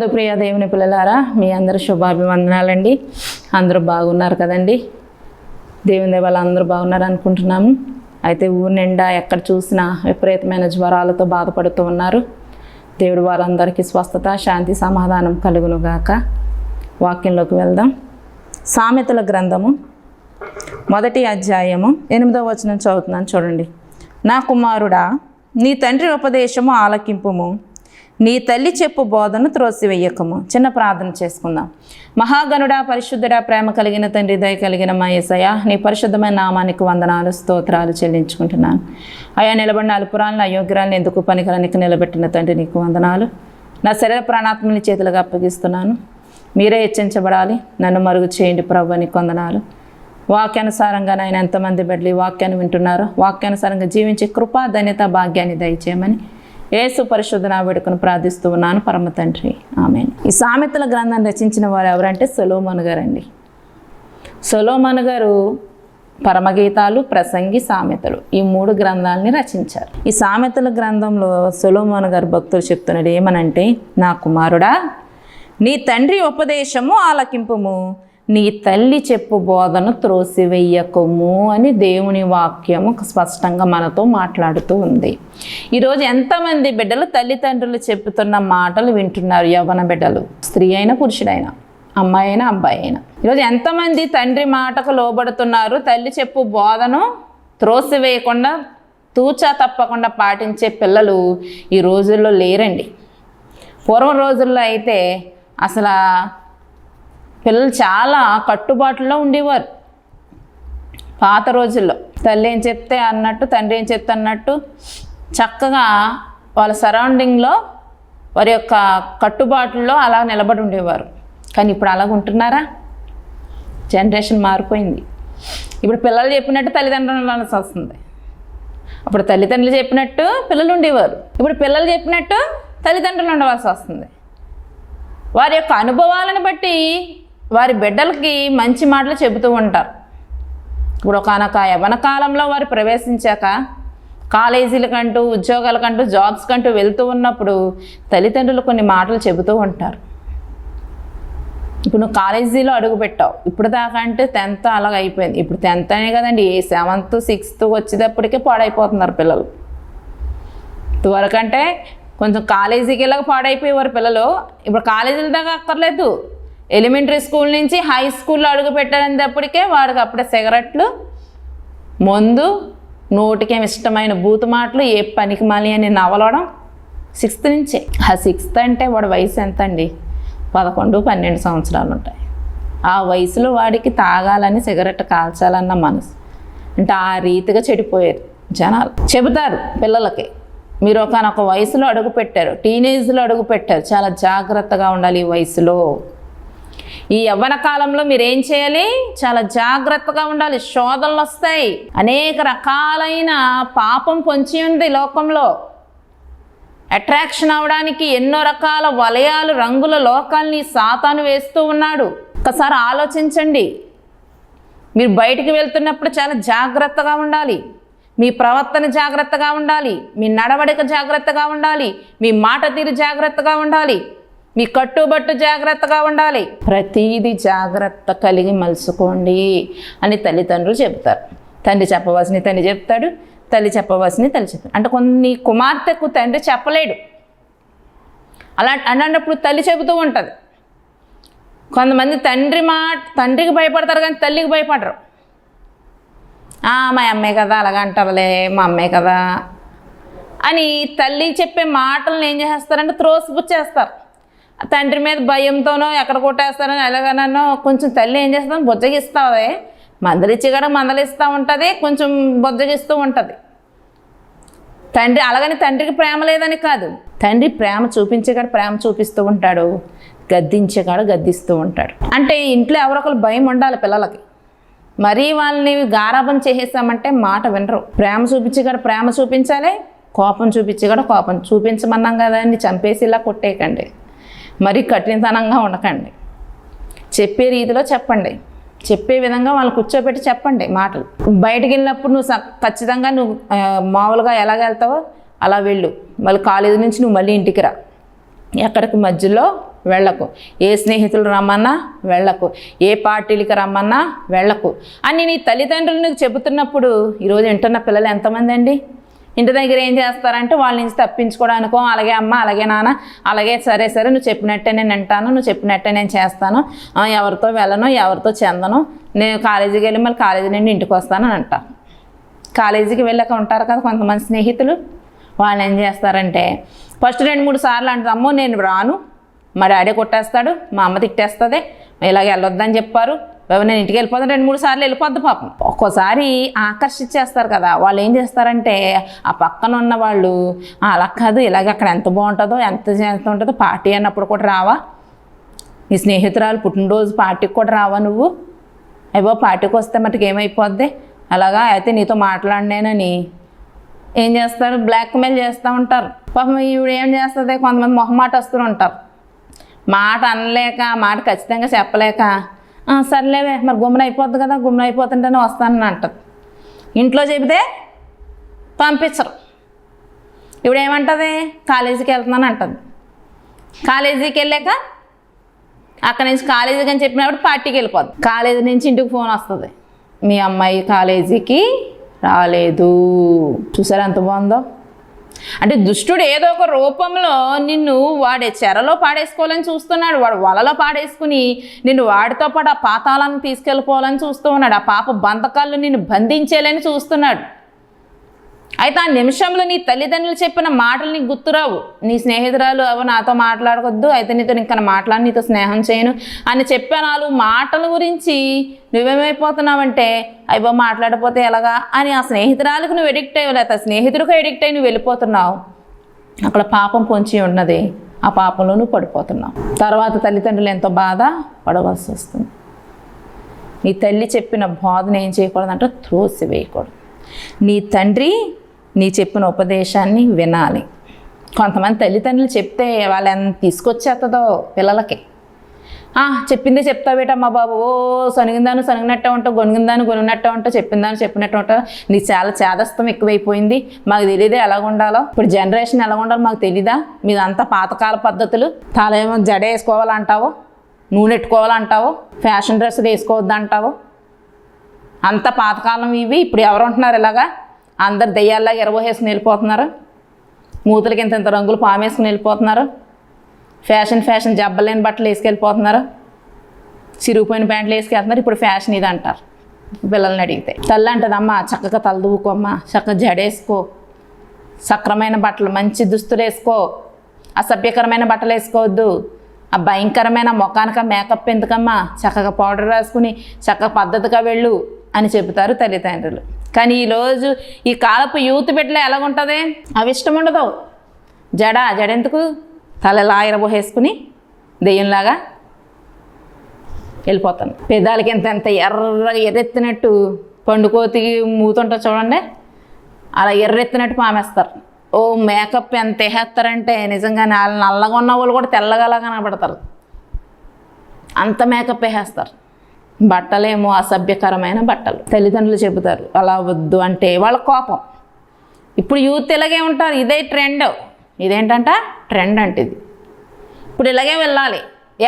నందు ప్రియ దేవుని పిల్లలారా, మీ అందరూ శుభాభివందనాలండి. అందరూ బాగున్నారు కదండి. దేవుని దేవాల అందరూ బాగున్నారు అనుకుంటున్నాము. అయితే ఊరి నిండా ఎక్కడ చూసినా విపరీతమైన జ్వరాలతో బాధపడుతూ ఉన్నారు. దేవుడు వారందరికీ స్వస్థత, శాంతి, సమాధానం కలుగునుగాక. వాక్యంలోకి వెళ్దాం. సామెతల గ్రంథము 1వ అధ్యాయము 8వ వచనం చదువుతున్నాను, చూడండి. నా కుమారుడా, నీ తండ్రి ఉపదేశము ఆలకింపుము, నీ తల్లి చెప్పు బోధను త్రోసివేయకము. చిన్న ప్రార్థన చేసుకుందాం. మహాగణుడా, పరిశుద్ధుడా, ప్రేమ కలిగిన తండ్రి, దయ కలిగిన మా యేసయ్య, నీ పరిశుద్ధమైన నామానికి వందనాలు, స్తోత్రాలు చెల్లించుకుంటున్నాను. అయా, నిలబడిన అల్పురాలను, అయోగ్యురాలను ఎందుకు పనికిరానికి నిలబెట్టిన తండ్రి, నీకు వందనాలు. నా శరీర ప్రాణాత్మని చేతులుగా అప్పగిస్తున్నాను. మీరే హెచ్చించబడాలి, నన్ను మరుగు చేయండి ప్రభువా, నీకు వందనాలు. వాక్యానుసారంగా నాయన ఎంతమంది బిడ్డలు ఈ వాక్యాన్ని వింటున్నారో వాక్యానుసారంగా జీవించే కృపా, ధన్యత, భాగ్యాన్ని దయచేయమని యేసు పరిశుద్ధ నామమున వేడుకొని ప్రార్థిస్తూ ఉన్నాను, పరమ తండ్రి, ఆమేన్. ఈ సామెతల గ్రంథాన్ని రచించిన వారు ఎవరంటే సొలొమోను గారండి. సొలొమోను గారు పరమగీతాలు, ప్రసంగి, సామెతలు ఈ 3 గ్రంథాలని రచించారు. ఈ సామెతల గ్రంథంలో సొలొమోను గారు భక్తులు చెప్తున్నాడు ఏమనంటే, నా కుమారుడా, నీ తండ్రి ఉపదేశము ఆలకింపుము, నీ తల్లి చెప్పు బోధను త్రోసివేయకము అని దేవుని వాక్యము స్పష్టంగా మనతో మాట్లాడుతూ ఉంది. ఈరోజు ఎంతమంది బిడ్డలు తల్లిదండ్రులు చెప్తున్న మాటలు వింటున్నారు? యవ్వన బిడ్డలు, స్త్రీ అయినా పురుషుడైనా, అమ్మాయి అయినా అబ్బాయి అయినా. ఈరోజు ఎంతమంది తండ్రి మాటకు లోబడుతున్నారు? తల్లి చెప్పు బోధను త్రోసివేయకుండా, తూచా తప్పకుండా పాటించే పిల్లలు ఈ రోజుల్లో లేరండి. పూర్వం రోజుల్లో అయితే అసలు పిల్లలు చాలా కట్టుబాటులో ఉండేవారు. పాత రోజుల్లో తల్లి ఏం చెప్తే అన్నట్టు, తండ్రి ఏం చెప్తే అన్నట్టు చక్కగా వాళ్ళ సరౌండింగ్లో వారి యొక్క కట్టుబాటులో అలా నిలబడి ఉండేవారు. కానీ ఇప్పుడు అలాగ ఉంటున్నారా? జనరేషన్ మారిపోయింది. ఇప్పుడు పిల్లలు చెప్పినట్టు తల్లిదండ్రులు అనాల్సి వస్తుంది. అప్పుడు తల్లిదండ్రులు చెప్పినట్టు పిల్లలు ఉండేవారు. ఇప్పుడు పిల్లలు చెప్పినట్టు తల్లిదండ్రులు ఉండవలసి వస్తుంది. వారి యొక్క అనుభవాలను బట్టి వారి బిడ్డలకి మంచి మాటలు చెబుతూ ఉంటారు. ఇప్పుడు ఒకనొక యవ్వన కాలంలో వారు ప్రవేశించాక కాలేజీలకంటూ, ఉద్యోగాలకంటూ, జాబ్స్ కంటూ వెళ్తూ ఉన్నప్పుడు తల్లిదండ్రులు కొన్ని మాటలు చెబుతూ ఉంటారు. ఇప్పుడు నువ్వు కాలేజీలో అడుగు పెట్టావు, ఇప్పుడు దాకా అంటే 10th అలాగ అయిపోయింది. ఇప్పుడు 10th అనే కదండి, 7th 6th వచ్చేటప్పటికే పాడైపోతున్నారు పిల్లలు. ఇదివరకంటే కొంచెం కాలేజీకి ఇలాగ పాడైపోయేవారు పిల్లలు. ఇప్పుడు కాలేజీల దాకా అక్కర్లేదు, ఎలిమెంటరీ స్కూల్ నుంచి హై స్కూల్లో అడుగు పెట్టారనేటప్పటికే వాడికి అప్పుడే సిగరెట్లు, మందు, నోటికేమి ఇష్టమైన బూతు మాటలు, ఏ పనికి మాలి అని నవలడం 6th నుంచే. ఆ 6th అంటే వాడి వయసు ఎంత అండి? 11, 12 సంవత్సరాలు ఉంటాయి. ఆ వయసులో వాడికి తాగాలని, సిగరెట్ కాల్చాలన్న మనసు. అంటే ఆ రీతిగా చెడిపోయారు జనాలు. చెబుతారు పిల్లలకి, మీరు ఒకనొక వయసులో అడుగు పెట్టారు, టీనేజ్లో అడుగు పెట్టారు, చాలా జాగ్రత్తగా ఉండాలి ఈ వయసులో. ఈ యవ్వన కాలంలో మీరు ఏం చేయాలి? చాలా జాగ్రత్తగా ఉండాలి. శోధనలు వస్తాయి, అనేక రకాలైన పాపం పొంచి ఉంది లోకంలో. అట్రాక్షన్ అవడానికి ఎన్నో రకాల వలయాలు, రంగుల లోకాల్ని సాతాను వేస్తూ ఉన్నాడు. ఒకసారి ఆలోచించండి. మీరు బయటికి వెళ్తున్నప్పుడు చాలా జాగ్రత్తగా ఉండాలి. మీ ప్రవర్తన జాగ్రత్తగా ఉండాలి, మీ నడవడిక జాగ్రత్తగా ఉండాలి, మీ మాట తీరు జాగ్రత్తగా ఉండాలి, మీ కట్టుబట్టు జాగ్రత్తగా ఉండాలి. ప్రతీది జాగ్రత్త కలిగి మలుసుకోండి అని తల్లిదండ్రులు చెప్తారు. తండ్రి చెప్పవలసిన తండ్రి చెప్తాడు, తల్లి చెప్పవలసిన తల్లి చెప్తాడు. అంటే కొన్ని కుమార్తెకు తండ్రి చెప్పలేడు, అలా అన్నప్పుడు తల్లి చెబుతూ ఉంటుంది. కొంతమంది తండ్రికి భయపడతారు కానీ తల్లికి భయపడరు. మా అమ్మే కదా అలాగ అంటారులే, మా అమ్మే కదా అని తల్లి చెప్పే మాటలను ఏం చేస్తారంటే త్రోసిపుచ్చేస్తారు. తండ్రి మీద భయంతోనో ఎక్కడ కొట్టేస్తారని ఎలాగనో కొంచెం తల్లి ఏం చేస్తాను, బుజ్జగిస్తుంది. మందలిచ్చి కూడా మందలిస్తూ ఉంటుంది, కొంచెం బుజ్జగిస్తూ ఉంటుంది. తండ్రి అలాగని తండ్రికి ప్రేమ లేదని కాదు, తండ్రి ప్రేమ చూపించేకాడ ప్రేమ చూపిస్తూ ఉంటాడు, గద్దించేకాడ గద్దిస్తూ ఉంటాడు. అంటే ఇంట్లో ఎవరొకరు భయం ఉండాలి పిల్లలకి. మరీ వాళ్ళని గారాబం చేసేసామంటే మాట వినరు. ప్రేమ చూపించేకాడ ప్రేమ చూపించాలి, కోపం చూపించేకాడ కోపం చూపించమన్నాం కదండి. చంపేసి ఇలా కొట్టేయకండి, మరీ కఠినతనంగా ఉండకండి. చెప్పే రీతిలో చెప్పండి, చెప్పే విధంగా వాళ్ళు కూర్చోబెట్టి చెప్పండి మాటలు. బయటికి వెళ్ళినప్పుడు నువ్వు ఖచ్చితంగా నువ్వు మామూలుగా ఎలాగ వెళ్తావో అలా వెళ్ళు. మళ్ళీ కాలేజీ నుంచి నువ్వు మళ్ళీ ఇంటికి రా. ఎక్కడికి మధ్యలో వెళ్ళకు. ఏ స్నేహితులు రమ్మన్నా వెళ్ళకు. ఏ పార్టీలకి రమ్మన్నా వెళ్ళకు అని నీ తల్లిదండ్రులు నీకు చెబుతున్నప్పుడు ఈరోజు వింటున్న పిల్లలు ఎంతమంది అండి? ఇంటి దగ్గర ఏం చేస్తారంటే వాళ్ళ నుంచి తప్పించుకోవడానికో అలాగే అమ్మ, అలాగే నాన్న, అలాగే సరే సరే నువ్వు చెప్పినట్టే నేను వింటాను, నువ్వు చెప్పినట్టే నేను చేస్తాను, ఎవరితో వెళ్ళను, ఎవరితో చెందను, నేను కాలేజీకి వెళ్ళి మళ్ళీ కాలేజీ నుండి ఇంటికి వస్తానని అంటా. కాలేజీకి వెళ్ళాక ఉంటారు కదా కొంతమంది స్నేహితులు, వాళ్ళు ఏం చేస్తారంటే ఫస్ట్ 2-3 సార్లు అంటారు, అమ్మో నేను రాను, మా డాడీ కొట్టేస్తాడు, మా అమ్మ తిట్టేస్తుంది, ఇలాగ వెళ్ళొద్దని చెప్పారు, నేను ఇంటికి వెళ్ళిపోతాను. 2-3 సార్లు వెళ్ళిపోద్ది పాపం. ఒక్కోసారి ఆకర్షించేస్తారు కదా, వాళ్ళు ఏం చేస్తారంటే ఆ పక్కన ఉన్న వాళ్ళు అలా కాదు, ఇలాగ అక్కడ ఎంత బాగుంటుందో ఎంత ఉంటుందో, పార్టీ అన్నప్పుడు కూడా రావా, నీ స్నేహితురాలు పుట్టినరోజు పార్టీకి కూడా రావా నువ్వు, అయ్యో పార్టీకి వస్తే మటుకు ఏమైపోద్ది, అలాగా అయితే నీతో మాట్లాడినేనని ఏం చేస్తారు, బ్లాక్మెయిల్ చేస్తూ ఉంటారు. పాపం ఈవిడ ఏం చేస్తుంది, కొంతమంది మొహమాట వస్తూ ఉంటారు, మాట అనలేక, మాట ఖచ్చితంగా చెప్పలేక, సర్లేవే మరి గుమ్మన అయిపోద్ది కదా, గుమ్మన అయిపోతుంటేనే వస్తానని అంటారు. ఇంట్లో చెబితే పంపించరు. ఇప్పుడు ఏమంటుంది, కాలేజీకి వెళ్తున్నాను అంటుంది. కాలేజీకి వెళ్ళాక అక్కడి నుంచి కాలేజీకి అని చెప్పినప్పుడు పార్టీకి వెళ్ళిపోద్ది. కాలేజీ నుంచి ఇంటికి ఫోన్ వస్తుంది, మీ అమ్మాయి కాలేజీకి రాలేదు. చూసారా ఎంత బాగుందో? అంటే దుష్టుడు ఏదో ఒక రూపంలో నిన్ను వాడే చెరలో పాడేసుకోవాలని చూస్తున్నాడు, వాడు వలలో పాడేసుకుని నిన్ను వాడితో పాటు ఆ పాతాళాన్ని తీసుకెళ్ళిపోవాలని చూస్తూ ఉన్నాడు, ఆ పాప బంధకాలను నిన్ను బంధించేయాలని చూస్తున్నాడు. అయితే ఆ నిమిషంలో నీ తల్లిదండ్రులు చెప్పిన మాటలు నీకు గుర్తురావు. నీ స్నేహితురాలు అవి నాతో మాట్లాడవద్దు, అయితే నీతో ఇంకా మాట్లాడి నీతో స్నేహం చేయను అని చెప్పే 4 మాటల గురించి నువ్వేమైపోతున్నావంటే అయ్యో మాట్లాడకపోతే ఎలాగా అని ఆ స్నేహితురాలకు నువ్వు ఎడిక్ట్ అయ్యి, లేకపోతే స్నేహితుడికి ఎడిక్ట్ అయ్యి నువ్వు వెళ్ళిపోతున్నావు. అక్కడ పాపం పొంచి ఉన్నది, ఆ పాపంలో నువ్వు పడిపోతున్నావు. తర్వాత తల్లిదండ్రులు ఎంతో బాధ పడవలసి వస్తుంది. నీ తల్లి చెప్పిన బోధన ఏం చేయకూడదంటే త్రోసివేయకూడదు. నీ తండ్రి నీ చెప్పిన ఉపదేశాన్ని వినాలి. కొంతమంది తల్లిదండ్రులు చెప్తే వాళ్ళు ఎంత తీసుకొచ్చేస్తుందో పిల్లలకి. చెప్పిందే చెప్తావేటమ్మా బాబు, ఓ సనిగిందాను సనిగినట్టే ఉంటావు, గొనిగిందాను గొనిగినట్టే ఉంటావు, చెప్పిందాను చెప్పినట్టు ఉంటావు, నీకు చాలా చేదస్తం ఎక్కువైపోయింది, మాకు తెలియదే ఎలాగ ఉండాలో, ఇప్పుడు జనరేషన్ ఎలా ఉండాలో మాకు తెలీదా, మీదంతా పాతకాల పద్ధతులు, తాలేమో జడ వేసుకోవాలంటావు, నూనె ఎట్టుకోవాలంటావు, ఫ్యాషన్ డ్రెస్సులు వేసుకోవద్దంటావు, అంత పాతకాలం ఇవి. ఇప్పుడు ఎవరు ఉంటున్నారు ఇలాగా, అందరు దెయ్యాల్లాగా ఎరబోసేసుకుని వెళ్ళిపోతున్నారు, మూతులకి ఇంత రంగులు పామేసుకుని వెళ్ళిపోతున్నారు, ఫ్యాషన్ జబ్బలేని బట్టలు వేసుకెళ్ళిపోతున్నారు, చిరిగిపోయిన ప్యాంట్లు వేసుకెళ్తున్నారు. ఇప్పుడు ఫ్యాషన్ ఇది అంటారు పిల్లల్ని అడిగితే. తల్లి అంటదమ్మా చక్కగా తలదూకోమ్మా, చక్కగా జడేసుకో, సక్రమైన బట్టలు మంచి దుస్తులు వేసుకో, అసభ్యకరమైన బట్టలు వేసుకోవద్దు, ఆ భయంకరమైన ముఖానికి మేకప్ ఎందుకమ్మా, చక్కగా పౌడర్ రాసుకుని చక్కగా పద్ధతిగా వెళ్ళు అని చెబుతారు తల్లిదండ్రులు. కానీ ఈరోజు ఈ కాలపు యూత్ బిడ్డలు ఎలాగుంటుంది, అవి ఇష్టం ఉండదు. జడెందుకు, తలలా ఎరబోసేసుకుని దెయ్యంలాగా వెళ్ళిపోతాను. పెదాలకి ఎంత ఎర్రగా ఎర్రెత్తినట్టు పండుకోతికి మూతుంటో చూడండి, అలా ఎర్రెత్తినట్టు పామేస్తారు. ఓ మేకప్ ఎంత వేసేస్తారంటే నిజంగా నల్లగా ఉన్న వాళ్ళు కూడా తెల్లగా కనబడతారు, అంత మేకప్ వేసేస్తారు. బట్టలేమో అసభ్యకరమైన బట్టలు. తల్లిదండ్రులు చెబుతారు అలా వద్దు అంటే వాళ్ళ కోపం. ఇప్పుడు యూత్ ఇలాగే ఉంటారు, ఇదే ట్రెండ్, ఇదేంటంట ట్రెండ్ అంటే ఇది, ఇప్పుడు ఇలాగే వెళ్ళాలి.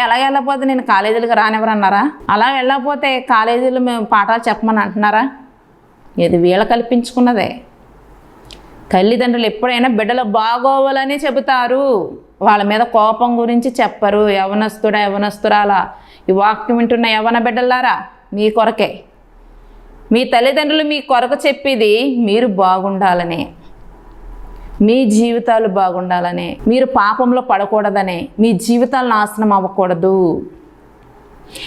అలాగే వెళ్ళకపోతే నేను కాలేజీలకు రానివ్వరన్నారా, అలా వెళ్ళకపోతే కాలేజీలో మేము పాఠాలు చెప్పమని అంటున్నారా, ఇది వీళ్ళ కల్పించుకున్నదే. తల్లిదండ్రులు ఎప్పుడైనా బిడ్డలు బాగోవాలని చెబుతారు, వాళ్ళ మీద కోపం గురించి చెప్పరు. యవనస్తురాలా, ఈ వాక్యం వింటున్న యవన బిడ్డలారా, మీ కొరకే, మీ తల్లిదండ్రులు మీ కొరకు చెప్పేది మీరు బాగుండాలనే, మీ జీవితాలు బాగుండాలనే, మీరు పాపంలో పడకూడదనే, మీ జీవితాలు నాశనం అవ్వకూడదు.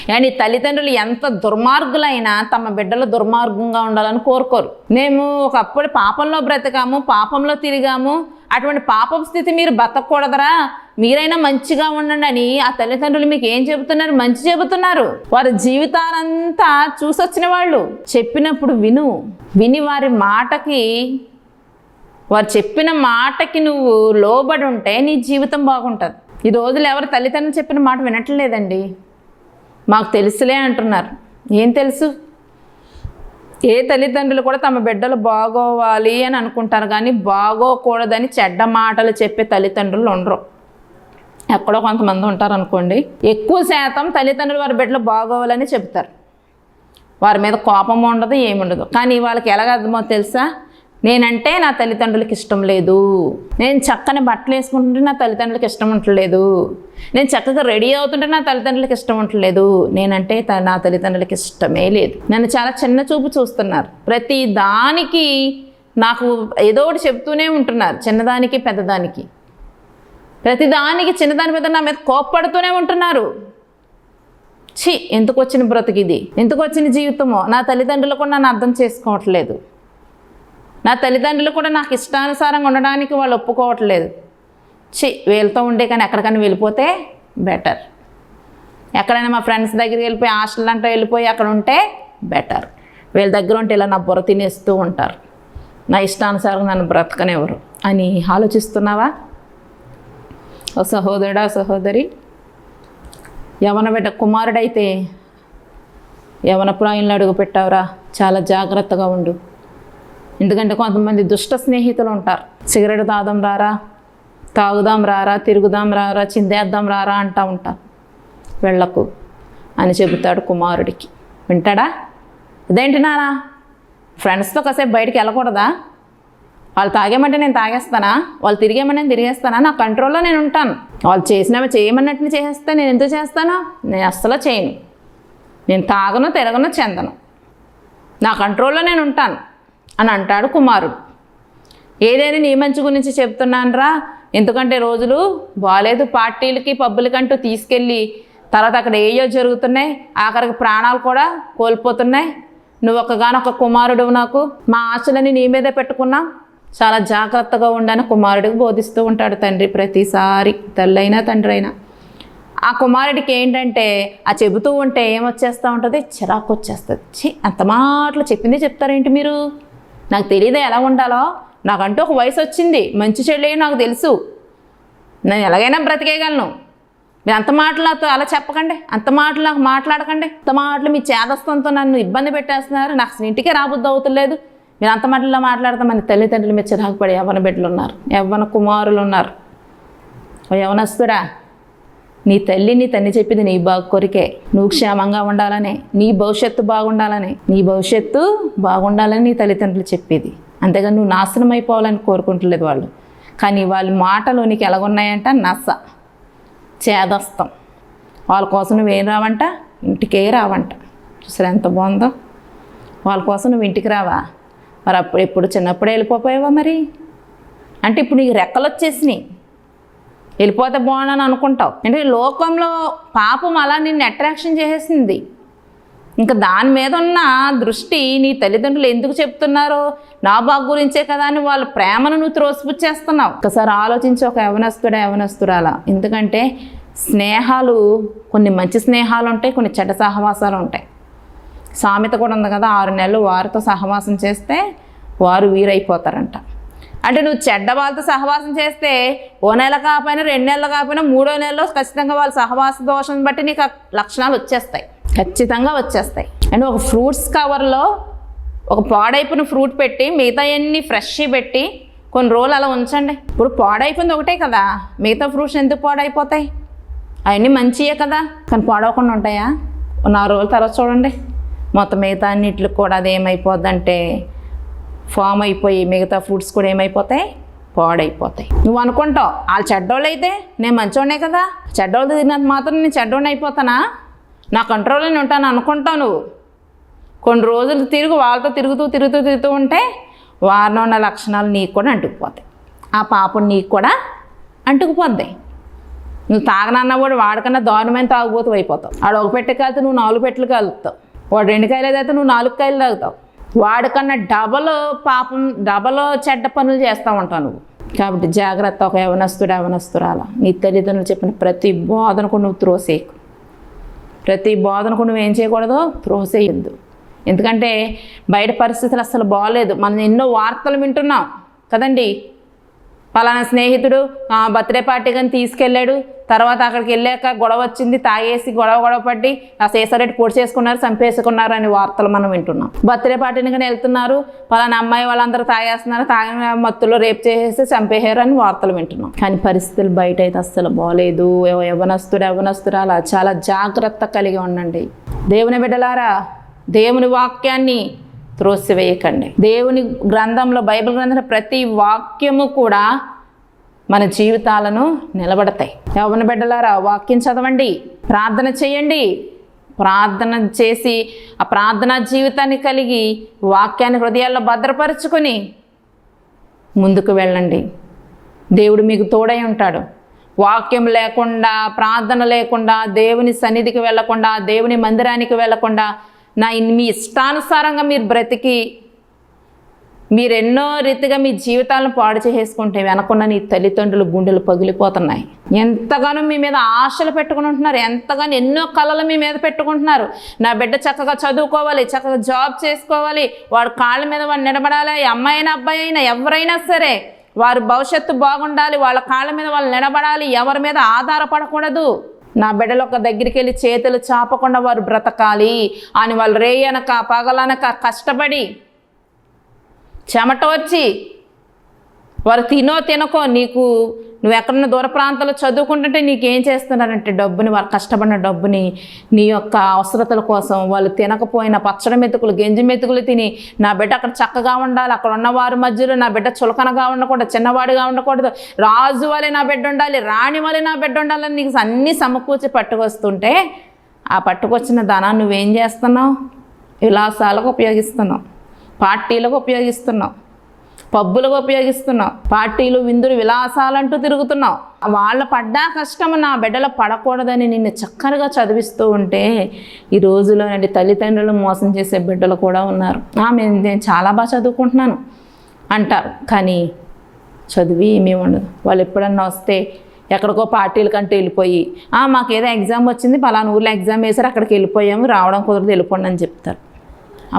కానీ తల్లిదండ్రులు ఎంత దుర్మార్గులైనా తమ బిడ్డలు దుర్మార్గంగా ఉండాలని కోరుకోరు. మేము ఒకప్పుడు పాపంలో బ్రతకాము, పాపంలో తిరిగాము, అటువంటి పాపం స్థితి మీరు బతకూడదరా, మీరైనా మంచిగా ఉండండి అని ఆ తల్లిదండ్రులు మీకు ఏం చెబుతున్నారు, మంచి చెబుతున్నారు. వారి జీవితాలంతా చూసొచ్చిన వాళ్ళు. చెప్పినప్పుడు విని వారి మాటకి, వారు చెప్పిన మాటకి నువ్వు లోబడి ఉంటే నీ జీవితం బాగుంటుంది. ఈ రోజులు ఎవరు తల్లిదండ్రులు చెప్పిన మాట వినట్లేదండి. మాకు తెలుసులే అంటున్నారు. ఏం తెలుసు? ఏ తల్లిదండ్రులు కూడా తమ బిడ్డలు బాగోవాలి అని అనుకుంటారు, కానీ బాగోకూడదని చెడ్డ మాటలు చెప్పే తల్లిదండ్రులు ఉండరు. ఎక్కడో కొంతమంది ఉంటారు అనుకోండి, ఎక్కువ శాతం తల్లిదండ్రులు వారి బిడ్డలు బాగోవాలని చెప్తారు. వారి మీద కోపం ఉండదు, ఏముండదు. కానీ వాళ్ళకి ఎలాగ అర్థమో తెలుసా? నేనంటే నా తల్లిదండ్రులకి ఇష్టం లేదు, నేను చక్కని బట్టలు వేసుకుంటుంటే నా తల్లిదండ్రులకి ఇష్టం ఉండలేదు, నేను చక్కగా రెడీ అవుతుంటే నా తల్లిదండ్రులకి ఇష్టం ఉండలేదు, నేనంటే నా తల్లిదండ్రులకి ఇష్టమే లేదు. నన్ను చాలా చిన్న చూపు చూస్తున్నారు. ప్రతి దానికి నాకు ఏదో ఒకటి చెప్తూనే ఉంటున్నారు, చిన్నదానికి పెద్దదానికి. ప్రతిదానికి చిన్నదాని మీద నా మీద కోప్పడుతూనే ఉంటున్నారు. ఛీ, ఎందుకు వచ్చిన బ్రతికిది, ఎందుకు వచ్చిన జీవితమో. నా తల్లిదండ్రులు కూడా నన్ను అర్థం చేసుకోవట్లేదు, నా తల్లిదండ్రులు కూడా నాకు ఇష్టానుసారంగా ఉండడానికి వాళ్ళు ఒప్పుకోవట్లేదు. ఛీ, వీళ్ళతో ఉండే కానీ ఎక్కడికైనా వెళ్ళిపోతే బెటర్, ఎక్కడైనా మా ఫ్రెండ్స్ దగ్గరికి వెళ్ళిపోయి హాస్టల్ అంటే వెళ్ళిపోయి అక్కడ ఉంటే బెటర్. వీళ్ళ దగ్గర ఉంటే ఇలా నా బుర్ర తినేస్తూ ఉంటారు, నా ఇష్టానుసారంగా నన్ను బ్రతకనివ్వరు అని ఆలోచిస్తున్నావా? ఓ సహోదరుడా, సహోదరి, యవన బిడ్డ కుమారుడైతే యవన ప్రాయంలో అడుగు పెట్టావురా, చాలా జాగ్రత్తగా ఉండు. ఎందుకంటే కొంతమంది దుష్ట స్నేహితులు ఉంటారు. సిగరెట్ తాగుదాం రారా, తాగుదాం రారా, తిరుగుదాం రారా, చిందేద్దాం రారా అంటూ ఉంటారు. వెళ్ళకు అని చెబుతాడు కుమారుడికి. వింటాడా? ఇదేంటి నానా, ఫ్రెండ్స్తో కాసేపు బయటికి వెళ్ళకూడదా? వాళ్ళు తాగేమంటే నేను తాగేస్తానా, వాళ్ళు తిరిగేమని నేను తిరిగేస్తానా? నా కంట్రోల్లో నేను ఉంటాను. వాళ్ళు చేసినవి చేయమన్నట్టు చేస్తే నేను ఎందుకు చేస్తాను? నేను అస్సలు చేయను. నేను తాగను, తిరగను, చెందను, నా కంట్రోల్లో నేను ఉంటాను అని అంటాడు కుమారుడు. ఏదైనా నీ మంచి గురించి చెప్తున్నాను రా, ఎందుకంటే రోజులు బాగాలేదు, పార్టీలకి పబ్బులకంటూ తీసుకెళ్ళి తర్వాత అక్కడ ఏయో జరుగుతున్నాయి, ఆఖరికి ప్రాణాలు కూడా కోల్పోతున్నాయి. నువ్వు ఒకగానొక కుమారుడు, నాకు మా ఆశలని నీ మీదే పెట్టుకున్నా, చాలా జాగ్రత్తగా ఉండని కుమారుడికి బోధిస్తూ ఉంటాడు తండ్రి ప్రతిసారి, తల్లి అయినా తండ్రి అయినా. ఆ కుమారుడికి ఏంటంటే ఆ చెబుతూ ఉంటే ఏమొచ్చేస్తూ ఉంటుంది, చిరాకు వచ్చేస్తుంది. అంత మాటలు చెప్పింది చెప్తారేంటి మీరు? నాకు తెలియదా ఎలా ఉండాలో? నాకంటూ ఒక వయసు వచ్చింది, మంచి చెడు నాకు తెలుసు, నేను ఎలాగైనా బ్రతికేయగలను. మీరు అంత మాటలు నాతో అలా చెప్పకండి, అంత మాటలు నాకు మాట్లాడకండి, అంత మాటలు మీ చేదస్తంతో నన్ను ఇబ్బంది పెట్టేస్తున్నారు, నాకు అసలు ఇంటికే రాబుద్ది అవుతులేదు, మీరు అంత మాటల్లో మాట్లాడతామని తల్లిదండ్రులు మీద చిరాకుపడి యవ్వన బిడ్డలు ఉన్నారు, యవ్వన కుమారులు ఉన్నారు. యవనస్తుడా, నీ తల్లి నీ తండ్రి చెప్పింది నీ బాగు కొరికే, నువ్వు క్షేమంగా ఉండాలని, నీ భవిష్యత్తు బాగుండాలని, నీ భవిష్యత్తు బాగుండాలని నీ తల్లిదండ్రులు చెప్పేది. అంతేగా నువ్వు నాశనం అయిపోవాలని కోరుకుంటలేదు వాళ్ళు. కానీ వాళ్ళ మాటలు నీకు ఎలాగున్నాయంట, నస, చేదస్తం. వాళ్ళ కోసం నువ్వేం రావంట, ఇంటికే రావంట. చూసారా ఎంత బాగుందో? వాళ్ళ కోసం నువ్వు ఇంటికి రావా? మరి అప్పుడు ఎప్పుడు చిన్నప్పుడే వెళ్ళిపోయావా మరి? అంటే ఇప్పుడు నీకు రెక్కలు వచ్చేసినాయి, వెళ్ళిపోతే బాగున్నాను అనుకుంటావు. అంటే లోకంలో పాపం అలా నిన్ను అట్రాక్షన్ చేసేసింది. ఇంకా దాని మీద ఉన్న దృష్టి నీ తల్లిదండ్రులు ఎందుకు చెప్తున్నారో నా బాగు గురించే కదా అని వాళ్ళ ప్రేమను నువ్వు త్రోసిపుచ్చేస్తున్నావు. ఒకసారి ఆలోచించి ఒక యవనస్తురాలా. ఎందుకంటే స్నేహాలు, కొన్ని మంచి స్నేహాలు ఉంటాయి, కొన్ని చెడ్డ సహవాసాలు ఉంటాయి. సామెత కూడా ఉంది కదా, 6 నెలలు వారితో సహవాసం చేస్తే వారు వీరైపోతారంట. అంటే నువ్వు చెడ్డ వాళ్ళతో సహవాసం చేస్తే ఓ నెల కాకపోయినా 2 నెలలు కాకపోయినా 3వ నెలలో ఖచ్చితంగా వాళ్ళ సహవాస దోషం బట్టి నీకు ఆ లక్షణాలు వచ్చేస్తాయి, ఖచ్చితంగా వచ్చేస్తాయి. అంటే ఒక ఫ్రూట్స్ కవర్లో ఒక పాడైపోయిన ఫ్రూట్ పెట్టి మిగతా అన్నీ ఫ్రెష్ పెట్టి కొన్ని రోజులు అలా ఉంచండి. ఇప్పుడు పాడైపోయింది ఒకటే కదా, మిగతా ఫ్రూట్స్ ఎందుకు పాడైపోతాయి? అవన్నీ మంచియే కదా, కానీ పాడవకుండా ఉంటాయా? 4 రోజుల తర్వాత చూడండి, మొత్తం మిగతా అన్నిటికి కూడా అది ఏమైపోద్దంటే ఫామ్ అయిపోయి మిగతా ఫ్రూట్స్ కూడా ఏమైపోతాయి, పాడైపోతాయి. నువ్వు అనుకుంటావు వాళ్ళు చెడ్డోళ్ళు అయితే నేను మంచోడే కదా, చెడ్డోళ్ళు తిరిగినంత మాత్రం నేను చెడ్డోడిని అయిపోతానా, నా కంట్రోల్లోనే ఉంటాను అనుకుంటావు. నువ్వు కొన్ని రోజులు వాళ్ళతో తిరుగుతూ ఉంటే వారిలో ఉన్న లక్షణాలు నీకు కూడా అంటుకుపోతాయి, ఆ పాపం నీకు కూడా అంటుకుపోద్ది. నువ్వు తాగనన్నా కూడా వాడికన్నా దారుణమైన తాగుబోతు అయిపోతావు. వాడు ఒక పెట్టె కాలితే నువ్వు 4 పెట్టెలు కాలుతావు, వాడు 2 కాయలు అయితే నువ్వు 4 కాయలు తాగుతావు. వాడికన్నా డబల్ చెడ్డ పనులు చేస్తూ ఉంటావు నువ్వు. కాబట్టి జాగ్రత్త, ఒక యవనస్తురాలా, నీ తల్లిదండ్రులు చెప్పిన ప్రతి బోధనకు నువ్వు త్రోసేయకు, ప్రతి బోధనకు నువ్వు ఏం చేయకూడదో త్రోసేయద్దు. ఎందుకంటే బయట పరిస్థితులు అసలు బాగలేదు. మనం ఎన్నో వార్తలు వింటున్నాం కదండి, పలానా స్నేహితుడు బర్త్డే పార్టీ కానీ తీసుకెళ్ళాడు, తర్వాత అక్కడికి వెళ్ళాక గొడవ వచ్చింది, తాగేసి గొడవ పడి ఆ సీసరెట్ పొడి చేసుకున్నారు, చంపేసుకున్నారు అని వార్తలు మనం వింటున్నాం. బర్త్డే పార్టీని కానీ వెళ్తున్నారు, పలానా అమ్మాయి వాళ్ళందరూ తాగేస్తున్నారు, తాగిన మత్తులో రేపు చేసేసి చంపేశారు అని వార్తలు వింటున్నాం. కానీ పరిస్థితులు బయట అయితే అస్సలు బాగోలేదు. యవ్వనస్తురాలా చాలా జాగ్రత్త కలిగి ఉండండి. దేవుని బిడ్డలారా, దేవుని వాక్యాన్ని త్రోసివేయకండి. దేవుని గ్రంథంలో, బైబిల్ గ్రంథంలో ప్రతి వాక్యము కూడా మన జీవితాలను నిలబడతాయి. యవ్వన బిడ్డలారా, వాక్యం చదవండి, ప్రార్థన చేయండి. ప్రార్థన చేసి ఆ ప్రార్థనా జీవితాన్ని కలిగి వాక్యాన్ని హృదయాల్లో భద్రపరుచుకొని ముందుకు వెళ్ళండి. దేవుడు మీకు తోడై ఉంటాడు. వాక్యం లేకుండా, ప్రార్థన లేకుండా, దేవుని సన్నిధికి వెళ్ళకుండా, దేవుని మందిరానికి వెళ్ళకుండా మీ ఇష్టానుసారంగా మీరు బ్రతికి మీరు ఎన్నో రీతిగా మీ జీవితాలను పాడు చేసుకుంటే వెనకున్న నీ తల్లిదండ్రులు గుండెలు పగిలిపోతున్నాయి. ఎంతగానో మీ మీద ఆశలు పెట్టుకుని ఉంటున్నారు, ఎంతగానో ఎన్నో కళలు మీ మీద పెట్టుకుంటున్నారు. నా బిడ్డ చక్కగా చదువుకోవాలి, చక్కగా జాబ్ చేసుకోవాలి, వాడు కాళ్ళ మీద వాడు నిలబడాలి. అమ్మాయి అయినా అబ్బాయి అయినా ఎవరైనా సరే వారి భవిష్యత్తు బాగుండాలి, వాళ్ళ కాళ్ళ మీద వాళ్ళు నిలబడాలి, ఎవరి మీద ఆధారపడకూడదు. నా బిడ్డలు ఒక దగ్గరికి వెళ్ళి చేతులు చాపకుండా వారు బ్రతకాలి అని వాళ్ళు రేయనక పగలనక కష్టపడి చెమట వచ్చి వారు తినకో నువ్వు ఎక్కడన్నా దూర ప్రాంతాల్లో చదువుకుంటుంటే నీకేం చేస్తున్నారంటే డబ్బుని, వారు కష్టపడిన డబ్బుని నీ యొక్క అవసరతల కోసం వాళ్ళు తినకపోయినా పచ్చడి మెతుకులు, గంజి మెతుకులు తిని నా బిడ్డ అక్కడ చక్కగా ఉండాలి, అక్కడ ఉన్నవారి మధ్యలో నా బిడ్డ చులకనగా ఉండకూడదు, చిన్నవాడిగా ఉండకూడదు, రాజు వలె నా బిడ్డ ఉండాలి, రాణి వలె నా బిడ్డ ఉండాలని నీకు అన్నీ సమకూర్చి పట్టుకొస్తుంటే ఆ పట్టుకొచ్చిన ధనాన్ని నువ్వేం చేస్తున్నావు? విలాసాలకు ఉపయోగిస్తున్నావు, పార్టీలకు ఉపయోగిస్తున్నావు, పబ్బులకు ఉపయోగిస్తున్నావు, పార్టీలు, విందులు, విలాసాలంటూ తిరుగుతున్నావు. వాళ్ళ పడ్డా కష్టం నా బిడ్డలు పడకూడదని నిన్ను చక్కగా చదివిస్తూ ఉంటే ఈ రోజులో తల్లిదండ్రులు మోసం చేసే బిడ్డలు కూడా ఉన్నారు. నేను చాలా బాగా చదువుకుంటున్నాను అంటారు, కానీ చదివి ఏమీ ఉండదు. వాళ్ళు ఎప్పుడన్నా వస్తే ఎక్కడికో పార్టీల కంటూ వెళ్ళిపోయి మాకేదో ఎగ్జామ్ వచ్చింది, పలానా ఊర్లో ఎగ్జామ్ వేసారు, అక్కడికి వెళ్ళిపోయాము, రావడం కుదరదు, వెళ్ళిపోండి అని చెప్తారు.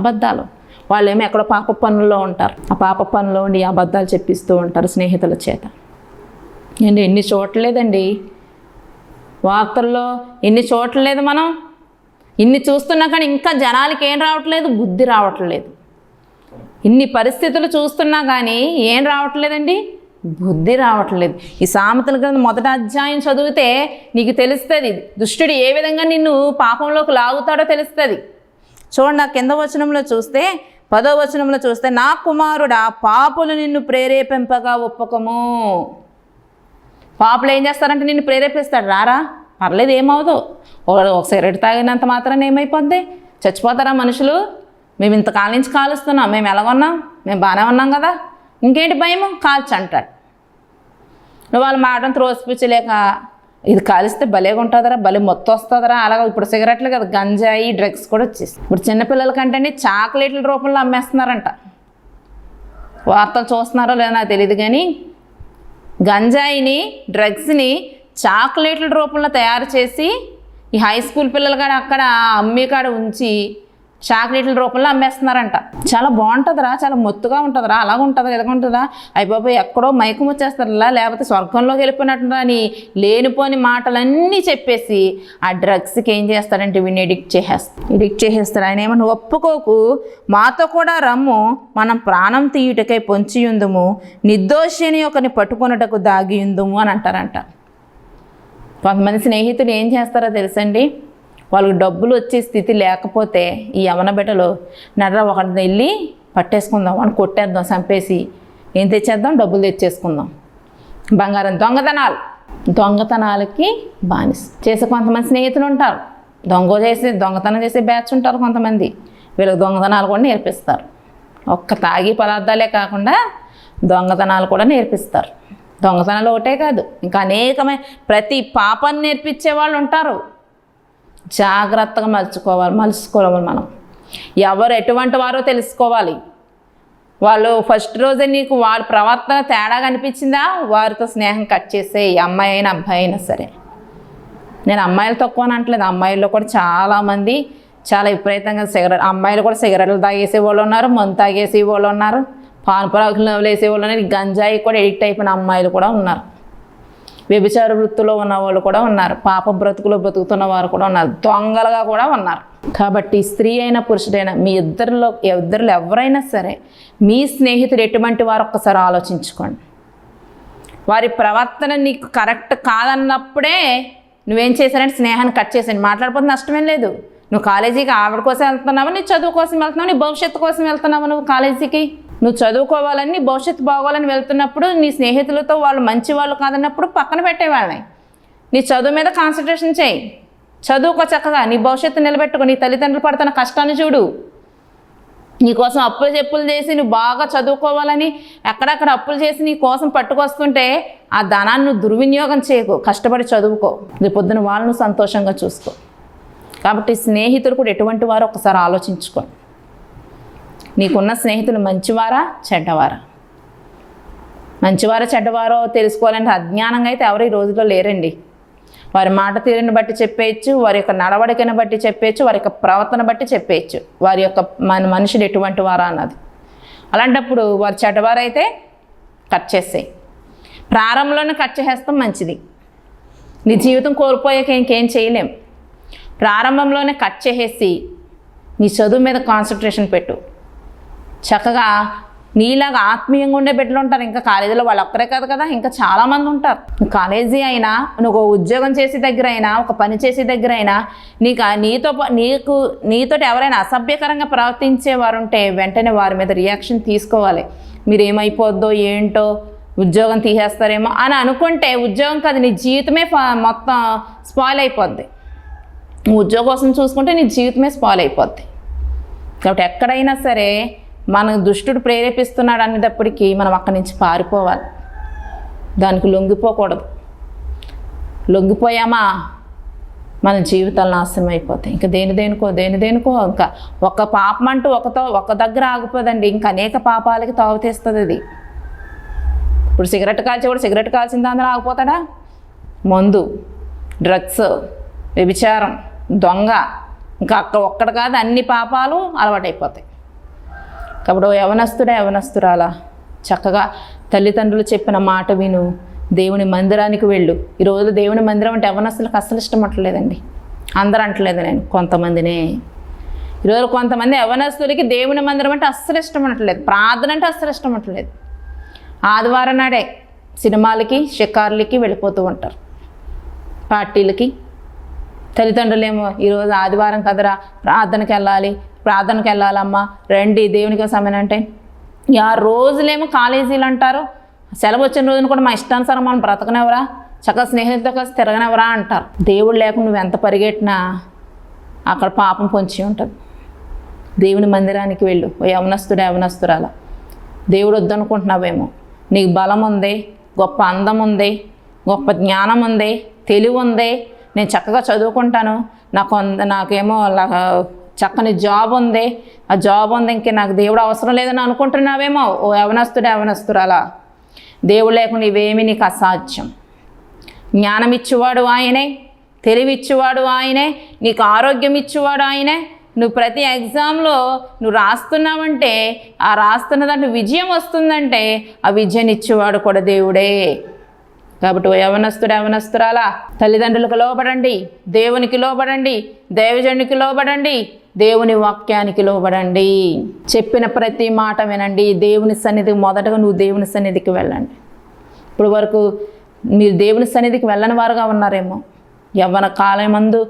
అబద్ధాలు. వాళ్ళేమో ఎక్కడో పాప పనుల్లో ఉంటారు, ఆ పాప పనుల్లో ఉండి అబద్ధాలు చెప్పిస్తూ ఉంటారు స్నేహితుల చేత. ఎన్ని చూడలేదండి వార్తల్లో, ఎన్ని చూడలేదు మనం, ఇన్ని చూస్తున్నా కానీ ఇంకా జనాలకి ఏం రావట్లేదు? బుద్ధి రావట్లేదు. ఇన్ని పరిస్థితులు చూస్తున్నా కానీ ఏం రావట్లేదండి? బుద్ధి రావట్లేదు. ఈ సామెతల గ్రంథం 1వ అధ్యాయం చదివితే నీకు తెలుస్తుంది దుష్టుడు ఏ విధంగా నిన్ను పాపంలోకి లాగుతాడో తెలుస్తుంది. చూడండి, ఆ కింద వచనంలో చూస్తే 10వ వచనంలో చూస్తే, నా కుమారుడా పాపులు నిన్ను ప్రేరేపింపగా ఒప్పుకోము. పాపులు ఏం చేస్తారంటే నిన్ను ప్రేరేపిస్తాడు, రారా పర్లేదు ఏమవుదు, ఒక సిగరెట్ తాగినంత మాత్రాన్ని ఏమైపోద్ది? చచ్చిపోతారా మనుషులు? మేము ఇంతకాలం నుంచి కాలుస్తున్నాం, మేము ఎలాగొన్నాం, మేము బాగానే ఉన్నాం కదా, ఇంకేంటి భయము, కాల్చి అంటాడు. నువ్వు వాళ్ళు మాటను త్రోసిపుచ్చలేక ఇది కాలిస్తే భలేగా ఉంటుందరా, భలే మొత్తం వస్తుందరా, అలాగే ఇప్పుడు సిగరెట్లు కదా, గంజాయి, డ్రగ్స్ కూడా వచ్చేసి ఇప్పుడు చిన్నపిల్లల కంటే చాక్లెట్ల రూపంలో అమ్మేస్తున్నారంట. వార్తలు చూస్తున్నారో లేదో నాకు తెలియదు కానీ గంజాయిని, డ్రగ్స్ని చాక్లెట్ల రూపంలో తయారు చేసి ఈ హై స్కూల్ పిల్లలు కానీ అక్కడ అమ్మి కాడ ఉంచి చాక్లెట్ల రూపంలో అమ్మేస్తున్నారంట. చాలా బాగుంటుందిరా, చాలా మొత్తుగా ఉంటుందిరా, అలాగ ఉంటుందా ఇలాగ ఉంటుందా, అయిపోయి ఎక్కడో మైకం వచ్చేస్తారా, లేకపోతే స్వర్గంలోకి వెళ్ళిపోయినట్టుగా అని లేనిపోని మాటలన్నీ చెప్పేసి ఆ డ్రగ్స్కి ఏం చేస్తాడంటే వీడిని ఎడిక్ట్ చేసేస్తాడు. ఆయన ఏమన్నా ఒప్పుకోకు, మాతో కూడా రమ్ము, మనం ప్రాణం తీయుటకై పొంచియుందుము, నిర్దోషిని ఒకరిని పట్టుకొనుటకు దాగియుందుము అని అంటారంట. కొంతమంది స్నేహితులు ఏం చేస్తారో తెలుసండి, వాళ్ళకి డబ్బులు వచ్చే స్థితి లేకపోతే ఈ యవన బిడ్డలు ఒకరిని వెళ్ళి పట్టేసుకుందాం, వాడిని కొట్టేద్దాం, చంపేసి ఏం తెచ్చేద్దాం, డబ్బులు తెచ్చేసుకుందాం. బంగారం దొంగతనాలకి బానిస చేసే కొంతమంది స్నేహితులు ఉంటారు. దొంగతనం చేసే బ్యాచ్ ఉంటారు కొంతమంది. వీళ్ళకి దొంగతనాలు కూడా నేర్పిస్తారు. ఒక్క తాగి పదార్థాలే కాకుండా దొంగతనాలు కూడా నేర్పిస్తారు. దొంగతనాలు ఒకటే కాదు, ఇంకా అనేకమైన ప్రతి పాపాన్ని నేర్పించే వాళ్ళు ఉంటారు. జాగ్రత్తగా మలుచుకోవాలి మనం. ఎవరు ఎటువంటి వారో తెలుసుకోవాలి. వాళ్ళు ఫస్ట్ రోజే నీకు వాళ్ళ ప్రవర్తన తేడా కనిపించిందా, వారితో స్నేహం కట్ చేసే, అమ్మాయి అయినా అబ్బాయి అయినా సరే. నేను అమ్మాయిలు తక్కువ అని అంటలేదు, అమ్మాయిల్లో కూడా చాలామంది చాలా విపరీతంగా అమ్మాయిలు కూడా సిగరెట్లు తాగేసే వాళ్ళు ఉన్నారు, మందు తాగేసే వాళ్ళు ఉన్నారు, పానపరాకులు వేసేవాళ్ళని గంజాయి కూడా ఎడిక్ట్ అయిపోయిన అమ్మాయిలు కూడా ఉన్నారు. వ్యభిచార వృత్తిలో ఉన్న వాళ్ళు కూడా ఉన్నారు. పాప బ్రతుకులో బ్రతుకుతున్న వారు కూడా ఉన్నారు. దొంగలుగా కూడా ఉన్నారు. కాబట్టి స్త్రీ అయినా పురుషుడైనా మీ ఇద్దరిలో ఎవరైనా సరే మీ స్నేహితుడు ఎటువంటి వారు ఒక్కసారి ఆలోచించుకోండి. వారి ప్రవర్తన నీకు కరెక్ట్ కాదన్నప్పుడే నువ్వేం చేశారంటే స్నేహాన్ని కట్ చేసాను. మాట్లాడిపోతే నష్టమేం లేదు. నువ్వు కాలేజీకి ఆవిడ కోసం వెళ్తున్నావు, నీ చదువు కోసం వెళ్తున్నావు, నీ భవిష్యత్తు కోసం వెళ్తున్నావు. నువ్వు కాలేజీకి నువ్వు చదువుకోవాలని, నీ భవిష్యత్తు బాగోవాలని వెళ్తున్నప్పుడు నీ స్నేహితులతో వాళ్ళు మంచి వాళ్ళు కాదన్నప్పుడు పక్కన పెట్టేవాళ్ళని. నీ చదువు మీద కాన్సన్ట్రేషన్ చేయి, చదువుకో చక్కగా, నీ భవిష్యత్తు నిలబెట్టుకో, నీ తల్లిదండ్రులు పడుతున్న కష్టాన్ని చూడు. నీకోసం అప్పులు చెప్పులు చేసి నువ్వు బాగా చదువుకోవాలని ఎక్కడెక్కడ అప్పులు చేసి నీ కోసం పట్టుకొస్తుంటే ఆ ధనాన్ని నువ్వు దుర్వినియోగం చేయకు, కష్టపడి చదువుకో. రేపు పొద్దున వాళ్ళను సంతోషంగా చూసుకో. కాబట్టి స్నేహితులు కూడా ఎటువంటి వారో ఒకసారి ఆలోచించుకో. నీకున్న స్నేహితులు మంచివారా చెడ్డవారా? మంచివారో చెడ్డవారో తెలుసుకోవాలంటే అజ్ఞానంగా అయితే ఎవరు ఈ రోజుల్లో లేరండి. వారి మాట తీరుని బట్టి చెప్పేయచ్చు, వారి యొక్క నడవడికను బట్టి చెప్పేయచ్చు, వారి యొక్క ప్రవర్తన బట్టి చెప్పేయచ్చు వారి యొక్క మనుషులు ఎటువంటి వారా అన్నది. అలాంటప్పుడు వారు చెడ్డవారైతే కట్ చేసేయి. ప్రారంభంలోనే కట్ చేసేస్తాం మంచిది. నీ జీవితం కోల్పోయాక ఇంకేం చేయలేం. ప్రారంభంలోనే కట్ చేసేసి నీ చదువు మీద కాన్సన్ట్రేషన్ పెట్టు. చక్కగా నీలాగా ఆత్మీయంగా ఉండే బిడ్డలు ఉంటారు. ఇంకా కాలేజీలో వాళ్ళు ఒక్కరే కాదు కదా, ఇంకా చాలామంది ఉంటారు. కాలేజీ అయినా, నువ్వు ఉద్యోగం చేసే దగ్గర అయినా, ఒక పని చేసే దగ్గర అయినా నీతోటి ఎవరైనా అసభ్యకరంగా ప్రవర్తించేవారు ఉంటే వెంటనే వారి మీద రియాక్షన్ తీసుకోవాలి. మీరు ఏమైపోద్దో ఏంటో, ఉద్యోగం తీసేస్తారేమో అని అనుకుంటే ఉద్యోగం కాదు, నీ జీవితమే మొత్తం స్పాయిల్ అయిపోద్ది. నువ్వు ఉద్యోగం కోసం చూసుకుంటే నీ జీవితమే స్పాయిల్ అయిపోద్ది. కాబట్టి ఎక్కడైనా సరే మన దుష్టుడు ప్రేరేపిస్తున్నాడు అనేటప్పటికీ మనం అక్కడి నుంచి పారిపోవాలి. దానికి లొంగిపోకూడదు. లొంగిపోయామా మన జీవితాలు నాశనం అయిపోతాయి. ఇంకా దేనిదేనుకో ఇంకా ఒక పాపం అంటూ ఒక దగ్గర ఆగిపోదండి. ఇంకా అనేక పాపాలకి తావుతీస్తుంది అది. ఇప్పుడు సిగరెట్ కాల్చేవాడు సిగరెట్ కాల్చిన దాని ఆగిపోతాడా? మందు, డ్రగ్స్, వ్యభిచారం, దొంగ, ఇంకా ఒక్కడ కాదు అన్ని పాపాలు అలవాటైపోతాయి. కాబట్టి యవనస్తురాలా చక్కగా తల్లిదండ్రులు చెప్పిన మాట విను, దేవుని మందిరానికి వెళ్ళు. ఈరోజు దేవుని మందిరం అంటే యవనస్తులకు అస్సలు ఇష్టం అంటలేదండి. అందరూ అంటలేదు, నేను కొంతమందినే. ఈరోజు కొంతమంది యవనస్తులకి దేవుని మందిరం అంటే అస్సలు ఇష్టం అంటలేదు, ప్రార్థన అంటే అస్సలు ఇష్టం అంటలేదు. ఆదివారం నాడే సినిమాలకి, షికార్లకి వెళ్ళిపోతూ ఉంటారు, పార్టీలకి. తల్లిదండ్రులేమో ఈరోజు ఆదివారం కదరా ప్రార్థనకి వెళ్ళాలమ్మా, రండి దేవునికి సమయం అంటే. ఆ రోజులేమో కాలేజీలు అంటారు, సెలవు వచ్చిన రోజున కూడా మా ఇష్టానుసారం మనం బ్రతకనెవరా, చక్కగా స్నేహితులతో కలిసి తిరగనెవరా అంటారు. దేవుడు లేకుండా నువ్వు ఎంత పరిగెట్టినా అక్కడ పాపం పొంచి ఉంటుంది. దేవుని మందిరానికి వెళ్ళు. ఓ యవనస్తురాలా, దేవుడు వద్దనుకుంటున్నావేమో. నీకు బలం ఉంది, గొప్ప అందం ఉంది, గొప్ప జ్ఞానం ఉంది, తెలివి ఉంది, నేను చక్కగా చదువుకుంటాను, నాకేమో చక్కని జాబ్ ఉంది, ఆ జాబ్ ఉంది, ఇంకే నాకు దేవుడు అవసరం లేదని అనుకుంటున్నావేమో. ఓ యవనస్తురాలా, దేవుడు లేకుండా ఇవేమీ నీకు అసాధ్యం. జ్ఞానం ఇచ్చేవాడు ఆయనే, తెలివి ఇచ్చేవాడు ఆయనే, నీకు ఆరోగ్యం ఇచ్చేవాడు ఆయనే. నువ్వు ప్రతి ఎగ్జామ్లో నువ్వు రాస్తున్నావంటే ఆ రాస్తున్న దాంట్లో విజయం వస్తుందంటే ఆ విజయాన్ని ఇచ్చేవాడు కూడా దేవుడే. కాబట్టి యవనస్తురాలా, తల్లిదండ్రులకు లోబడండి, దేవునికి లోబడండి, దైవజనునికి లోబడండి, దేవుని వాక్యానికి లోబడండి. చెప్పిన ప్రతి మాట వినండి. దేవుని సన్నిధికి మొదటగా నువ్వు దేవుని సన్నిధికి వెళ్ళండి. ఇప్పుడు వరకు మీరు దేవుని సన్నిధికి వెళ్ళని వారుగా ఉన్నారేమో. యవ్వన కాలమందు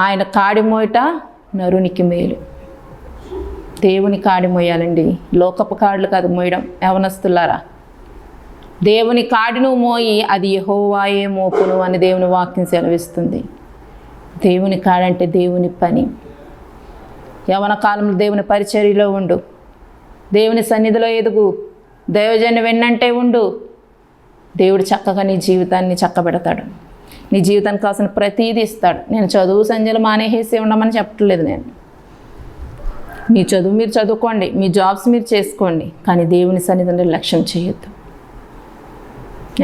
ఆయన కాడి మోయట నరునికి మేలు. దేవుని కాడి మోయాలండి, లోకపు కాడులు కాదు మోయడం. యవనస్తులారా, దేవుని కాడి నువ్వు మోయి అది యెహోవాయే మోపును అని దేవుని వాక్యం సెలవిస్తుంది. దేవుని కాడంటే దేవుని పని. యవన కాలంలో దేవుని పరిచర్యలో ఉండు, దేవుని సన్నిధిలో ఎదుగు, దైవజన్య వెన్నంటే ఉండు. దేవుడు చక్కగా నీ జీవితాన్ని చక్కబెడతాడు. నీ జీవితానికి కావాల్సిన ప్రతీది ఇస్తాడు. నేను చదువు సంధ్యలు మానేసి ఉండమని చెప్పట్లేదు. నేను మీ చదువు మీరు చదువుకోండి, మీ జాబ్స్ మీరు చేసుకోండి, కానీ దేవుని సన్నిధిని నిర్లక్ష్యం చేయొద్దు.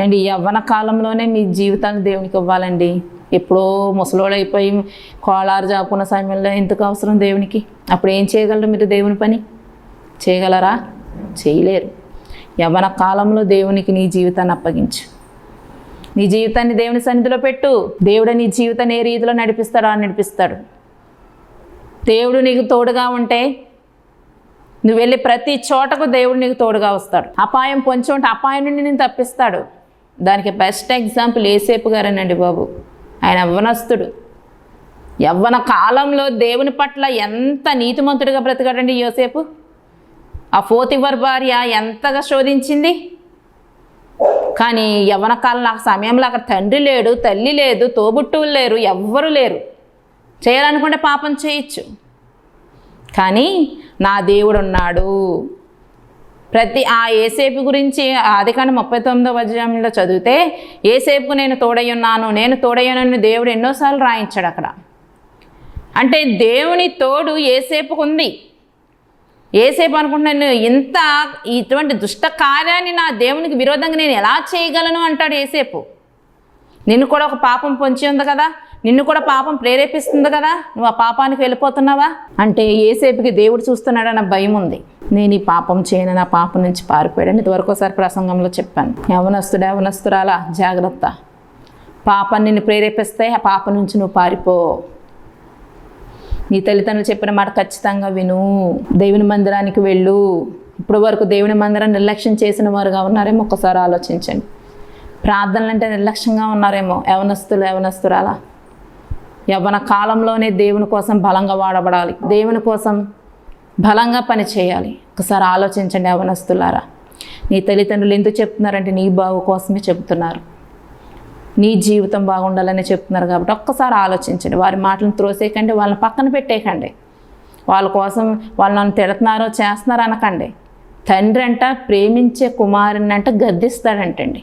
అండ్ ఈ యవ్వన కాలంలోనే మీ జీవితాన్ని దేవునికి ఇవ్వాలండి. ఎప్పుడో ముసలోడు అయిపోయి కోలారు జాపుకున్న సమయంలో ఎందుకు అవసరం దేవునికి? అప్పుడు ఏం చేయగలరు మీరు? దేవుని పని చేయగలరా? చేయలేరు. యవ్వన కాలంలో దేవునికి నీ జీవితాన్ని అప్పగించు. నీ జీవితాన్ని దేవుని సన్నిధిలో పెట్టు. దేవుడు నీ జీవితాన్ని ఏ రీతిలో నడిపిస్తాడో అని నడిపిస్తాడు. దేవుడు నీకు తోడుగా ఉంటే నువ్వు వెళ్ళి ప్రతి చోటకు దేవుడు నీకు తోడుగా వస్తాడు. అపాయం పొంచి ఉంటే అపాయం నుండి నేను తప్పిస్తాడు. దానికి బెస్ట్ ఎగ్జాంపుల్ యోసేపు గారేనండి బాబు. ఆయన యవ్వనస్తుడు. యవ్వన కాలంలో దేవుని పట్ల ఎంత నీతిమంతుడిగా బ్రతికాడండి యోసేపు. ఆ పోతిఫర్ భార్య ఎంతగా శోధించింది. కానీ యవ్వన కాలంలో ఆ సమయంలో అక్కడ తండ్రి లేడు, తల్లి లేదు, తోబుట్టువులు లేరు, ఎవ్వరు లేరు. చేయాలనుకుంటే పాపం చేయొచ్చు. కానీ నా దేవుడు ఉన్నాడు. ప్రతి ఆ యోసేపు గురించి ఆదికాండం 39వ అధ్యాయంలో చదివితే యోసేపుకు నేను తోడయ్యున్నాను, నేను తోడయ్యానని దేవుడు ఎన్నోసార్లు రాయించాడు అక్కడ. అంటే దేవుని తోడు యోసేపుకు ఉంది. యోసేపు అనుకుంటున్నాను, ఇటువంటి దుష్ట కార్యాన్ని నా దేవునికి విరోధంగా నేను ఎలా చేయగలను అంటాడు యోసేపు. నిన్ను కూడా ఒక పాపం పొంచి ఉంది కదా, నిన్ను కూడా పాపం ప్రేరేపిస్తుంది కదా, నువ్వు ఆ పాపానికి వెళ్ళిపోతున్నావా అంటే యోసేపుకి దేవుడు చూస్తున్నాడన్న భయం ఉంది. నేను ఈ పాపం చేయను, నా పాపం నుంచి పారిపోయాడని ఇదివరకు ఒకసారి ప్రసంగంలో చెప్పాను. యవనస్తురాలా జాగ్రత్త. పాపం నిన్ను ప్రేరేపిస్తే ఆ పాపం నుంచి నువ్వు పారిపో. నీ తల్లిదండ్రులు చెప్పిన మాట ఖచ్చితంగా విను. దేవుని మందిరానికి వెళ్ళు. ఇప్పుడు వరకు దేవుని మందిరాన్ని నిర్లక్ష్యం చేసిన వారుగా ఉన్నారేమో ఒక్కసారి ఆలోచించండి. ప్రార్థనలు అంటే నిర్లక్ష్యంగా ఉన్నారేమో యవనస్తురాలా. యవ్వన కాలంలోనే దేవుని కోసం బలంగా వాడబడాలి, దేవుని కోసం బలంగా పని చేయాలి. ఒకసారి ఆలోచించండి యవనస్తులారా. నీ తల్లిదండ్రులు ఎందుకు చెప్తున్నారంటే నీ బాగు కోసమే చెబుతున్నారు, నీ జీవితం బాగుండాలని చెప్తున్నారు. కాబట్టి ఒక్కసారి ఆలోచించండి. వారి మాటలను త్రోసేయకండి, వాళ్ళని పక్కన పెట్టేయకండి. వాళ్ళ కోసం వాళ్ళు నన్ను తిడుతున్నారో చేస్తున్నారో అనకండి. తండ్రి అంట ప్రేమించే కుమారుని అంట గద్దిస్తాడంటండి.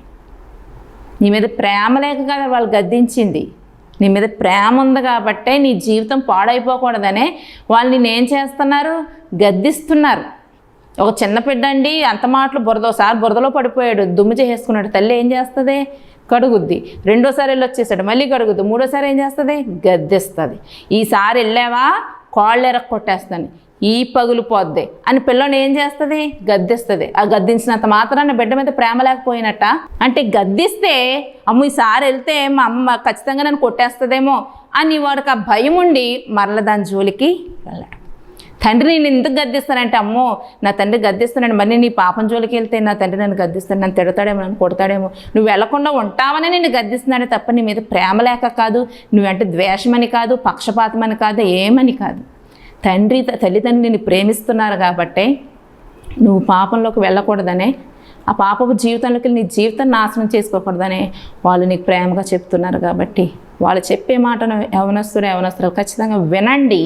నీ మీద ప్రేమ లేక కదా వాళ్ళు గద్దించింది. నీ మీద ప్రేమ ఉంది కాబట్టే నీ జీవితం పాడైపోకూడదనే వాళ్ళు నేనేం చేస్తున్నారు, గద్దిస్తున్నారు. ఒక చిన్న బిడ్డ అండి అంత మాటలు ఒకసారి బురదలో పడిపోయాడు, దుమ్ము చేసేసుకున్నాడు. తల్లి ఏం చేస్తుంది, కడుగుద్ది. రెండోసారి వెళ్ళి వచ్చేసాడు, మళ్ళీ కడుగుద్ది. మూడోసారి ఏం చేస్తుంది, గద్దిస్తుంది. ఈసారి వెళ్ళావా కాళ్ళు ఎరక్కొట్టేస్తాను, ఈ పగులు పోద్ది అని పిల్లని ఏం చేస్తుంది, గద్దిస్తుంది. ఆ గద్దించినంత మాత్రాన బిడ్డ మీద ప్రేమ లేకపోయినట్ట. అంటే గద్దిస్తే అమ్మ ఈసారి వెళ్తే మా అమ్మ ఖచ్చితంగా నన్ను కొట్టేస్తుందేమో అని వాడికి ఆ భయం ఉండి మరల దాని జోలికి వెళ్ళాడు. తండ్రి నేను ఎందుకు గద్దిస్తానంటే, అమ్మో నా తండ్రి గద్దిస్తున్నాడు, మరి నీ పాపం జోలికి వెళ్తే నా తండ్రి నన్ను గద్దిస్తాడు, నన్ను తిడతాడేమో, నన్ను కొడతాడేమో, నువ్వు వెళ్లకుండా ఉంటావని నేను గద్దిస్తున్నాడే తప్ప నీ మీద ప్రేమ లేక కాదు, నువ్వంటే ద్వేషమని కాదు, పక్షపాతమని కాదు, ఏమని కాదు. తల్లిదండ్రులు నిన్ను ప్రేమిస్తున్నారు కాబట్టే నువ్వు పాపంలోకి వెళ్ళకూడదనే, ఆ పాపపు జీవితంలోకి నీ జీవితం నాశనం చేసుకోకూడదనే వాళ్ళు నీకు ప్రేమగా చెప్తున్నారు. కాబట్టి వాళ్ళు చెప్పే మాటను యవనస్తులు ఖచ్చితంగా వినండి.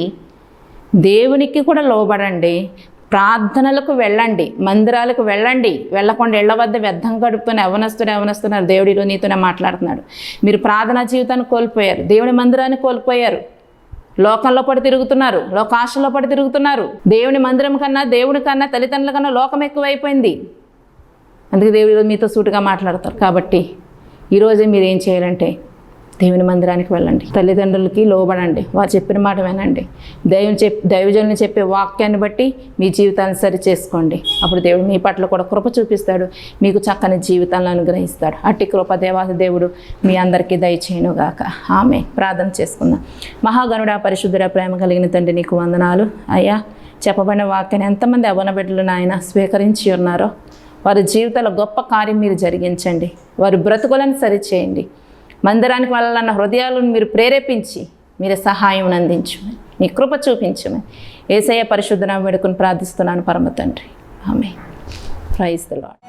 దేవునికి కూడా లోబడండి. ప్రార్థనలకు వెళ్ళండి, మందిరాలకు వెళ్ళండి. వెళ్ళకుండా ఇళ్ల వద్ద వ్యర్థం గడుపుతున్న యవనస్తున్నారు. దేవుడిలో నీతోనే మాట్లాడుతున్నాడు. మీరు ప్రార్థనా జీవితాన్ని కోల్పోయారు, దేవుని మందిరాన్ని కోల్పోయారు, లోకంలో పడి తిరుగుతున్నారు, లోకాశలో పడి తిరుగుతున్నారు. దేవుని మందిరం కన్నా, దేవుని కన్నా, తల్లిదండ్రుల కన్నా లోకం ఎక్కువైపోయింది. అందుకే దేవుడు మీతో సూటిగా మాట్లాడతారు. కాబట్టి ఈరోజే మీరు ఏం చేయాలంటే దేవుని మందిరానికి వెళ్ళండి, తల్లిదండ్రులకి లోబడండి, వారు చెప్పిన మాట వినండి. దైవజనులు చెప్పే వాక్యాన్ని బట్టి మీ జీవితాన్ని సరి చేసుకోండి. అప్పుడు దేవుడు మీ పట్ల కూడా కృప చూపిస్తాడు, మీకు చక్కని జీవితాలను అనుగ్రహిస్తాడు. అట్టి కృప దేవాది దేవుడు మీ అందరికీ దయచేయునుగాక. ఆమె ప్రార్థన చేసుకుందాం. మహాగణుడా, పరిశుద్ధుడా, ప్రేమ కలిగిన తండ్రి నీకు వందనాలు. అయ్యా, చెప్పబడిన వాక్యాన్ని ఎంతమంది యవ్వన బిడ్డలు నాయన స్వీకరించి ఉన్నారో వారి జీవితాల గొప్ప కార్యం మీరు జరిగించండి. వారి బ్రతుకులను సరిచేయండి. మందిరానికి వెళ్ళాలన్న హృదయాలను మీరు ప్రేరేపించి మీరు సహాయం అందించమని, మీ కృప చూపించమని యేసయ్య పరిశుద్ధ నామమున వేడుకొని ప్రార్థిస్తున్నాను పరమ తండ్రి. ఆమేన్. Praise the lord.